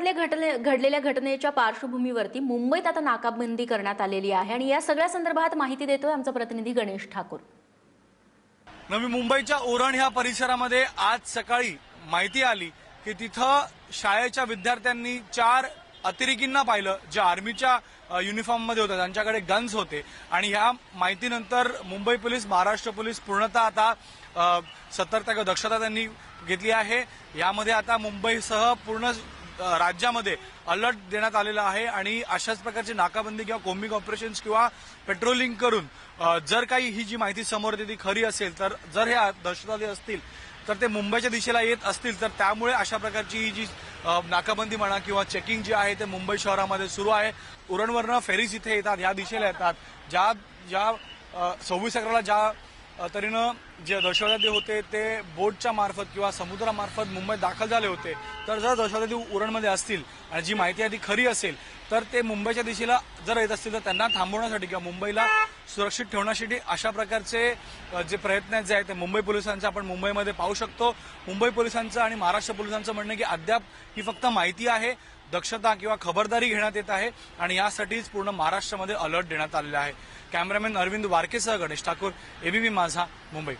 परिसरातल्या घडलेल्या घटनेच्या पार्श्वभूमीवरती मुंबईत आता नाकाबंदी करण्यात आलेली आहे आणि या सगळ्या संदर्भात माहिती देतोय आमचा प्रतिनिधी गणेश ठाकूर। नवी मुंबईच्या उरण ह्या परिसरामध्ये आज सकाळी माहिती आली की तिथं शाळेच्या विद्यार्थ्यांनी 4 अतिरेकींना पाहिलं जे आर्मीच्या युनिफॉर्म मध्ये होते, त्यांच्याकडे गन्स होते आणि ह्या माहितीनंतर मुंबई पोलीस, महाराष्ट्र पोलीस पूर्णतः आता सतर्कता दक्षता त्यांनी घेतली आहे। यामध्ये आता मुंबईसह पूर्ण राज्यामध्ये अलर्ट देण्यात आलेला आहे आणि अशाच प्रकारची नाकाबंदी किंवा कोम्बिंग ऑपरेशन्स किंवा पेट्रोलिंग करून जर काही ही जी माहिती समोर येते ती खरी असेल तर जर हे दहशतवादी असतील तर ते मुंबईच्या दिशेला येत असतील तर त्यामुळे अशा प्रकारची ही जी नाकाबंदी म्हणा किंवा चेकिंग जी आहे ते मुंबई शहरामध्ये सुरू आहे। उरणवरनं फेरीज इथे येतात, या दिशेला येतात। ज्या 26 अकराला ज्या तऱ्हेनं जे दहशतवादी होते ते बोटच्या मार्फत किंवा समुद्रामार्फत मुंबईत दाखल झाले होते, तर जर दहशतवादी उरणमध्ये असतील आणि जी माहिती आहे ती खरी असेल तर ते मुंबईच्या दिशेला जर येत असतील तर त्यांना थांबवण्यासाठी किंवा मुंबईला सुरक्षित ठेवण्यासाठी अशा प्रकारचे जे प्रयत्न आहेत जे आहेत ते मुंबई पोलिसांचे आपण मुंबईमध्ये पाहू शकतो। मुंबई पोलिसांचं आणि महाराष्ट्र पोलिसांचं म्हणणं की अद्याप ही फक्त माहिती आहे, दक्षता किंवा खबरदारी घेण्यात येत आहे आणि यासाठीच पूर्ण महाराष्ट्रामध्ये अलर्ट देण्यात आलेला आहे। कॅमेरामॅन अरविंद वारकेसह गणेश ठाकूर, एबीपी माझा, मुंबई।